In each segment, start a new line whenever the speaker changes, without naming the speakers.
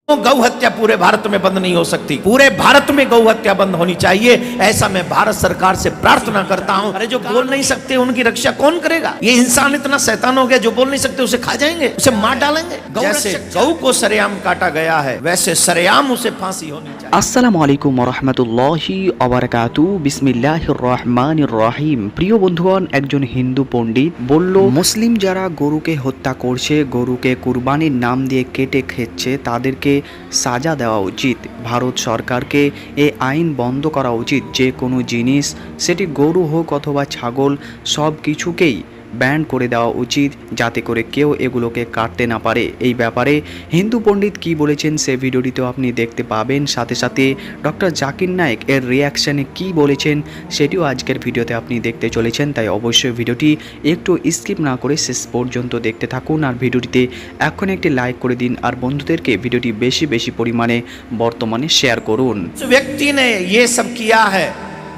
गौ हत्या पूरे भारत में बंद नहीं हो सकती। पूरे भारत में गौ हत्या बंद होनी चाहिए, ऐसा मैं भारत सरकार से प्रार्थना करता हूं। अरे जो बोल नहीं सकते उनकी रक्षा कौन करेगा? ये इंसान इतना शैतान हो गया, जो बोल नहीं सकते उसे खा जाएंगे, उसे मार डालेंगे। जैसे गौ को सरेआम काटा गया है, वैसे सरेआम उसे फांसी होनी चाहिए।
আসসালামু আলাইকুম ওয়া রাহমাতুল্লাহি ওয়া বারাকাতুহু। বিসমিল্লাহির রহমানির রহিম। প্রিয় বন্ধুগণ, একজন হিন্দু পণ্ডিত বলল, মুসলিম যারা গরুকে হত্যা করছে, গরুকে কুরবানির নাম দিয়ে কেটে খেচ্ছে, তাদেরকে সাজা দেওয়া উচিত। ভারত সরকারকে এই আইন বন্ধ করা উচিত। যে কোনো জিনিস, সেটি গরু হোক অথবা ছাগল, সব কিছুকেই ব্যান করে দেওয়া উচিত, যাতে করে কেউ এগুলোকে কাটতে না পারে। এই ব্যাপারে হিন্দু পণ্ডিত কি বলেছেন সে ভিডিওটিতেও আপনি দেখতে পাবেন। সাথে সাথে ডক্টর জাকির নায়েক এর রিয়াকশানে কি বলেছেন সেটিও আজকের ভিডিওতে আপনি দেখতে চলেছেন। তাই অবশ্যই ভিডিওটি একটু স্কিপ না করে শেষ পর্যন্ত দেখতে থাকুন। আর ভিডিওটিতে এখন একটি লাইক করে দিন, আর বন্ধুদেরকে ভিডিওটি বেশি বেশি পরিমাণে বর্তমানে শেয়ার করুন।
व्यक्ति ने ये सब किया है,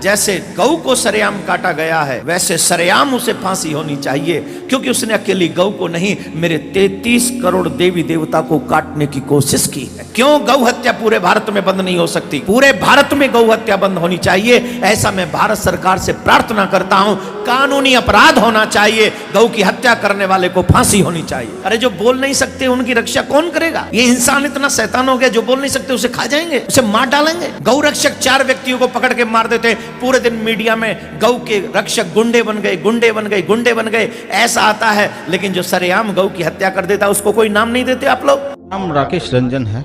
जैसे गौ को सरेआम काटा गया है, वैसे सरेआम उसे फांसी होनी चाहिए, क्योंकि उसने अकेली गौ को नहीं, मेरे 33 करोड़ देवी देवता को काटने की कोशिश की है। क्यों गौ हत्या पूरे भारत में बंद नहीं हो सकती? पूरे भारत में गौ हत्या बंद होनी चाहिए, ऐसा मैं भारत सरकार से प्रार्थना करता हूं। कानूनी अपराध होना चाहिए, गौ की हत्या करने वाले को फांसी होनी चाहिए। अरे जो बोल नहीं सकते उनकी रक्षा कौन करेगा? ये इंसान इतना शैतान हो गया, जो बोल नहीं सकते उसे खा जाएंगे, उसे मार डालेंगे। गौ रक्षक 4 व्यक्तियों को पकड़ के मार देते, पूरे दिन मीडिया में गौ के रक्षक गुंडे बन गए, गुंडे बन गए, गुंडे बन गए, ऐसा आता है। लेकिन जो सरेआम गौ की हत्या कर देता, उसको कोई नाम नहीं देते आप लोग।
नाम राकेश रंजन है,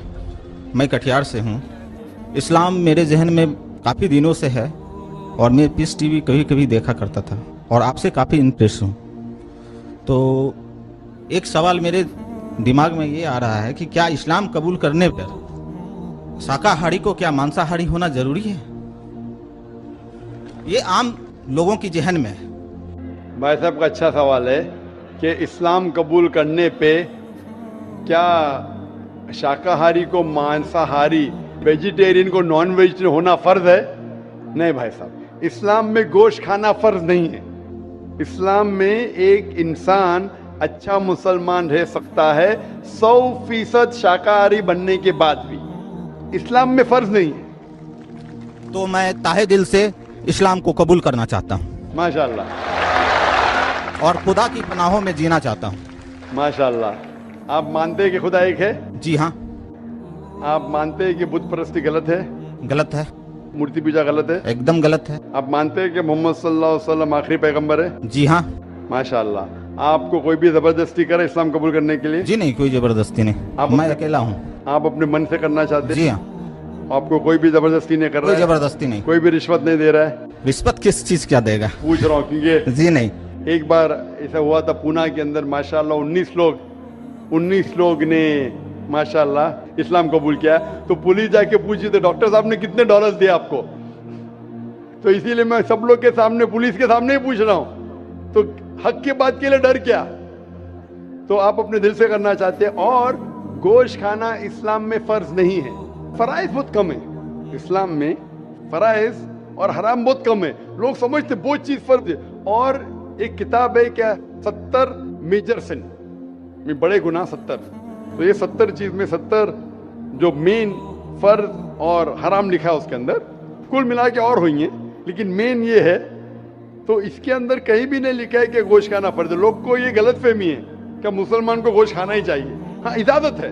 मैं कटिहार से हूँ। इस्लाम मेरे जहन में काफ़ी दिनों से है और मैं पीस टीवी कभी कभी देखा करता था और आपसे काफ़ी इंप्रेस हूँ। तो एक सवाल मेरे दिमाग में ये आ रहा है कि क्या इस्लाम कबूल करने पर शाकाहारी को क्या मांसाहारी होना ज़रूरी है? ये आम लोगों की जहन में है।
भाई साहब का अच्छा सवाल है कि इस्लाम कबूल करने पे क्या शाकाहारी को मांसाहारी, वेजिटेरियन को नॉन वेजिटेरियन होना फ़र्ज है? नहीं भाई साहब, इस्लाम में गोश्त खाना फ़र्ज नहीं है। इस्लाम में एक इंसान अच्छा मुसलमान रह सकता है 100% शाकाहारी बनने के बाद भी। इस्लाम में फ़र्ज नहीं है।
तो मैं ताहे दिल से इस्लाम को कबूल करना चाहता हूँ
माशाल्लाह,
और खुदा की पनाहों में जीना चाहता हूँ।
माशाल्लाह। आप मानते हैं कि खुदा एक है?
जी हाँ।
आप मानते हैं कि बुत परस्ती गलत है?
गलत है,
मूर्ति पूजा गलत है?
एकदम गलत है।
आप मानते हैं कि मोहम्मद सल्लल्लाहु अलैहि वसल्लम आखिरी पैगंबर है?
जी हाँ।
माशाल्लाह। आपको कोई भी जबरदस्ती करे इस्लाम कबूल करने के लिए?
जी नहीं, कोई जबरदस्ती नहीं, मैं अकेला हूँ।
आप अपने मन से करना चाहते हैं?
जी हाँ,
आपको कोई भी जबरदस्ती नहीं कर
कोई
रहा है?
जबरदस्ती नहीं।
कोई भी रिश्वत नहीं दे रहा है?
रिश्वत किस चीज क्या देगा?
पूछ रहा हूँ क्योंकि
जी नहीं।
एक बार ऐसा हुआ था पूना के अंदर, माशाल्लाह 19 लोग ने माशाल्लाह इस्लाम कबूल किया। तो पुलिस जाके पूछी तो डॉक्टर साहब ने कितने डॉलर्स दिए आपको? तो इसीलिए मैं सब लोग के सामने, पुलिस के सामने ही पूछ रहा हूँ। तो हक की बात के लिए डर क्या? तो आप अपने दिल से करना चाहते हैं। और गोश्त खाना इस्लाम में फर्ज नहीं है, फराइज बहुत कम है। इस्लाम में फराइज और हराम बहुत कम है। लोग समझते बहुत चीज फर्ज है। और एक किताब है क्या, 70 मेजर सिन में बड़े गुनाह 70। तो ये 70 चीज में 70 जो मेन फर्ज और हराम लिखा है उसके अंदर, कुल मिला के और हुई है, लेकिन मेन ये है। तो इसके अंदर कहीं भी नहीं लिखा है कि गोश्त खाना फर्ज है। लोग को ये गलत फहमी है कि मुसलमान को गोश्त खाना ही चाहिए। हाँ, इजाजत है,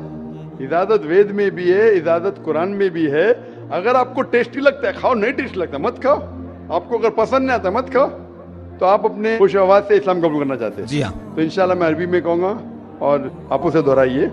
इजाजत वेद में भी है, इजाजत कुरान में भी है। अगर आपको टेस्टी लगता है खाओ, नहीं टेस्टी लगता मत खाओ। आपको अगर पसंद नहीं आता मत खाओ। तो आप अपने खुश आवाज से इस्लाम कबूल करना चाहते हैं?
जी हाँ।
तो इंशाल्लाह मैं अरबी में कहूँगा और आप उसे दोहराइए।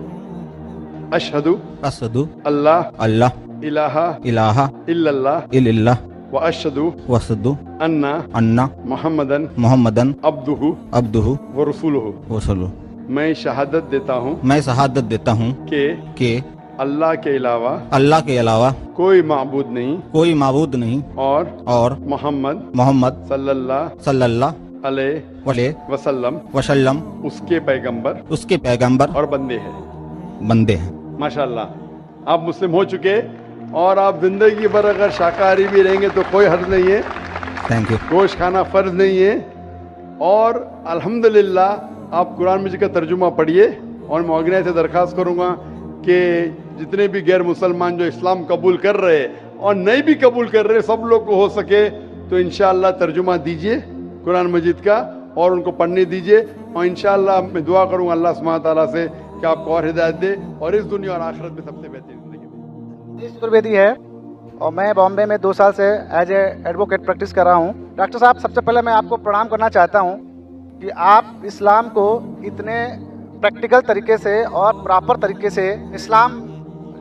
अशहदु
असदु
अल्लाह
अल्लाह
इलाहा
इलाहा
इल्लल्लाह
इल्लल्लाह
व अशहदु
वसदु
अन्ना
अन्ना
मुहम्मदन
मोहम्मदन
अब्दुहु
अब्दुहु
व रसूलुहु।
वसलु।
मैं शहादत देता हूँ
मैं शहादत देता हूँ कि
अल्लाह के अलावा
अल्लाह के अलावा
कोई माबूद नहीं
कोई माबूद नहीं और
मोहम्मद
मोहम्मद
सल्लल्लाहु अलैहि वसल्लम
वसल्लम
उसके पैगंबर
और
बंदे हैं।
हैं।
माशाल्लाह, आप मुस्लिम हो चुके और आप जिंदगी भर अगर शाकाहारी भी रहेंगे तो कोई हर्ज नहीं है।
Thank you.
गोश्त खाना फर्ज नहीं है। और अल्हम्दुलिल्लाह आप कुरान मजीद का तर्जुमा पढ़िए। और मैं ऑर्गेनाइज से दरख्वास्त करूँगा कि जितने भी गैर मुसलमान जो इस्लाम कबूल कर रहे हैं और नहीं भी कबूल कर रहे, सब लोग को हो सके तो इंशाअल्लाह तर्जुमा दीजिए कुरान मजीद का और उनको पढ़ने दीजिए। और इंशाअल्लाह मैं दुआ करूँगा अल्लाह सुब्हानहू व तआला से कि आपको और हिदायत दे और इस दुनिया और आखिरत में सबसे बेहतरीन जिंदगी दे।
चतुर्वेदी है और मैं बॉम्बे में 2 साल से एज ए एडवोकेट प्रैक्टिस कर रहा हूँ। डॉक्टर साहब, सबसे पहले मैं आपको प्रणाम करना चाहता हूँ कि आप इस्लाम को इतने प्रैक्टिकल तरीके से और प्रॉपर तरीके से इस्लाम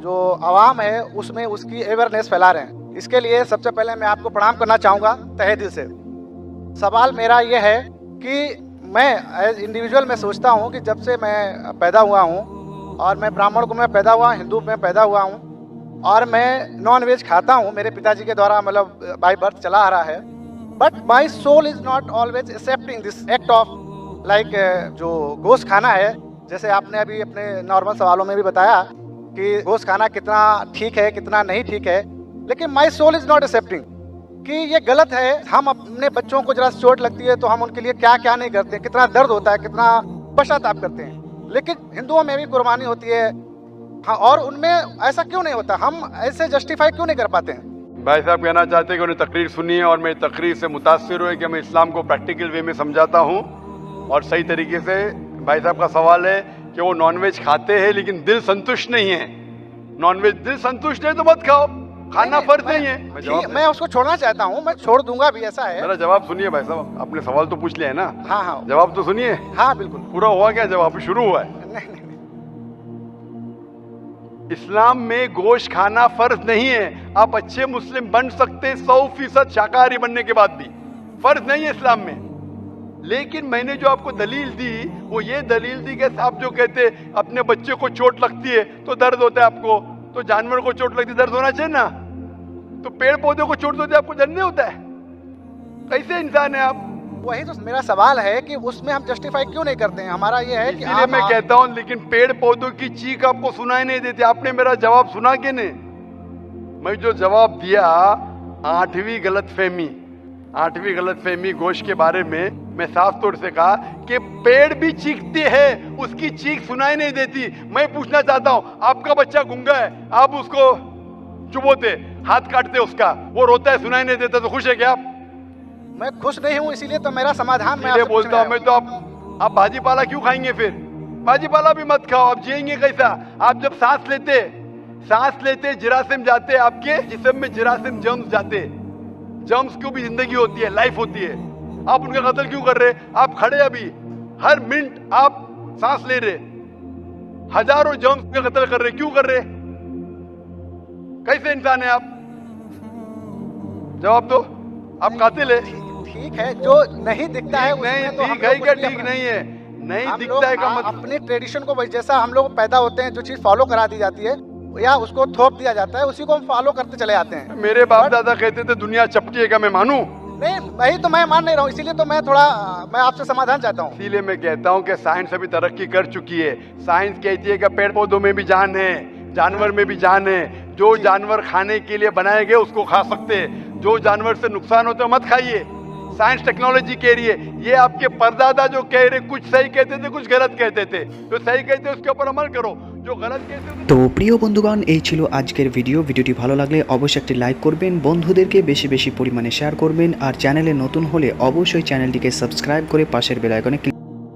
जो आवाम है उसमें उसकी अवेयरनेस फैला रहे हैं। इसके लिए सबसे पहले मैं आपको प्रणाम करना चाहूँगा तहे दिल से। सवाल मेरा ये है कि मैं एज इंडिविजुअल मैं सोचता हूँ कि जब से मैं पैदा हुआ हूँ और मैं ब्राह्मण को मैं पैदा हुआ, हिंदू में पैदा हुआ हूँ और मैं नॉन वेज खाता हूँ, मेरे पिताजी के द्वारा मतलब बाय बर्थ चला आ रहा है। But my soul is not always accepting this act of like जो गोश्त खाना है, जैसे आपने अभी अपने नॉर्मल सवालों में भी बताया कि गोश्त खाना कितना ठीक है कितना नहीं ठीक है, लेकिन my soul is not accepting कि ये गलत है। हम अपने बच्चों को जरा चोट लगती है तो हम उनके लिए क्या क्या नहीं करते हैं, कितना दर्द होता है, कितना पश्चाताप करते हैं, लेकिन हिंदुओं में भी कुर्बानी होती है। हाँ, और उनमें ऐसा क्यों नहीं होता? हम ऐसे जस्टिफाई क्यों नहीं कर पाते हैं?
भाई साहब कहना चाहते हैं कि उन्हें तकरीर सुनी है और मेरी तकरीर से मुतासिर हुए कि मैं इस्लाम को प्रैक्टिकल वे में समझाता हूँ और सही तरीके से। भाई साहब का सवाल है कि वो नॉनवेज खाते हैं लेकिन दिल संतुष्ट नहीं है। नॉनवेज दिल संतुष्ट है तो मत खाओ, खाना फर्ज नहीं है।
मैं उसको छोड़ना चाहता हूँ, मैं छोड़ दूंगा भी, ऐसा है।
मेरा जवाब सुनिए भाई साहब, आपने सवाल तो पूछ लिया है ना?
हाँ हाँ,
जवाब तो सुनिए।
हाँ बिल्कुल।
पूरा हुआ क्या? जवाब शुरू हुआ है।
नहीं नहीं,
इस्लाम में गोश्त खाना फर्ज नहीं है। आप अच्छे मुस्लिम बन सकते 100% शाकाहारी बनने के बाद भी, फर्ज नहीं है इस्लाम में। लेकिन मैंने जो आपको दलील दी वो ये दलील दी कि आप जो कहते अपने बच्चे को चोट लगती है तो दर्द होता है आपको, तो जानवर को चोट लगती है दर्द होना चाहिए ना, तो पेड़ पौधे को चोट होती है आपको दर्द नहीं होता है? कैसे इंसान है आप?
वही तो मेरा सवाल है कि उसमें हम जस्टिफाई क्यों नहीं करते हैं। हमारा ये है कि
इसलिए मैं कहता हूँ, लेकिन पेड़ पौधों की चीख आपको सुनाई नहीं देती। आपने मेरा जवाब सुना कि नहीं? मैं जो जवाब दिया, 8वीं गलतफहमी गोश्त के बारे में मैं साफ तौर से कहा कि पेड़ भी चीखते हैं, उसकी चीख सुनाई नहीं देती। मैं पूछना चाहता हूँ, आपका बच्चा गूंगा है, आप उसको चुबोते, हाथ काटते उसका, वो रोता है, सुनाई नहीं देता, तो खुश है क्या आप?
मैं खुश नहीं हूँ, इसीलिए तो मेरा समाधान मैं
ये बोलता हूँ मैं तो आप भाजी पाला क्यों खाएंगे? फिर भाजी पाला भी मत खाओ, आप जिएंगे कैसा? आप जब सांस लेते जिरासिम जाते, आपके जिस्म में जिरासिम जर्म्स जाते, जर्म्स की भी जिंदगी होती है, लाइफ होती है। आप उनका कत्ल क्यों कर रहे? आप खड़े अभी हर मिनट आप सांस ले रहे, हजारों जर्म्स का कत्ल कर रहे, क्यों कर रहे? कैसे इंसान है आप? जवाब दो। आप कातिल है।
ठीक है, जो नहीं दिखता है
नहीं,
तो
ठीक है क्या ठीक नहीं है? नहीं दिखता है का मतलब
अपने ट्रेडिशन को जैसा हम लोग पैदा होते हैं, जो चीज फॉलो करा दी जाती है या उसको थोप दिया जाता है, उसी को हम फॉलो करते चले जाते हैं।
मेरे बाप दादा कहते थे दुनिया चपटी है, क्या मैं मानूं?
नहीं, वही तो मैं मान नहीं रहा हूँ, इसीलिए तो मैं आपसे समाधान चाहता हूँ।
इसीलिए मैं कहता हूँ कि साइंस अभी तरक्की कर चुकी है। साइंस कहती है कि पेड़ पौधों में भी जान है, जानवर में भी जान है। जो जानवर खाने के लिए बनाए गए उसको खा सकते हैं, जो जानवर से नुकसान होता है मत खाइए। साइंस टेक्नोलॉजी कह रही है। ये आपके परदादा जो कह रहे, कुछ सही कहते थे कुछ गलत कहते थे, जो सही कहते उसके ऊपर अमल करो, जो गलत कहते थे।
তো প্রিয় বন্ধুগণ, এই ছিল আজকের ভিডিওটি ভালো লাগলে অবশ্যই একটি লাইক করবেন, বন্ধুদেরকে বেশি বেশি পরিমাণে শেয়ার করবেন, আর চ্যানেলে নতুন হলে অবশ্যই চ্যানেলটিকে সাবস্ক্রাইব করে পাশের বেল আইকনে ক্লিক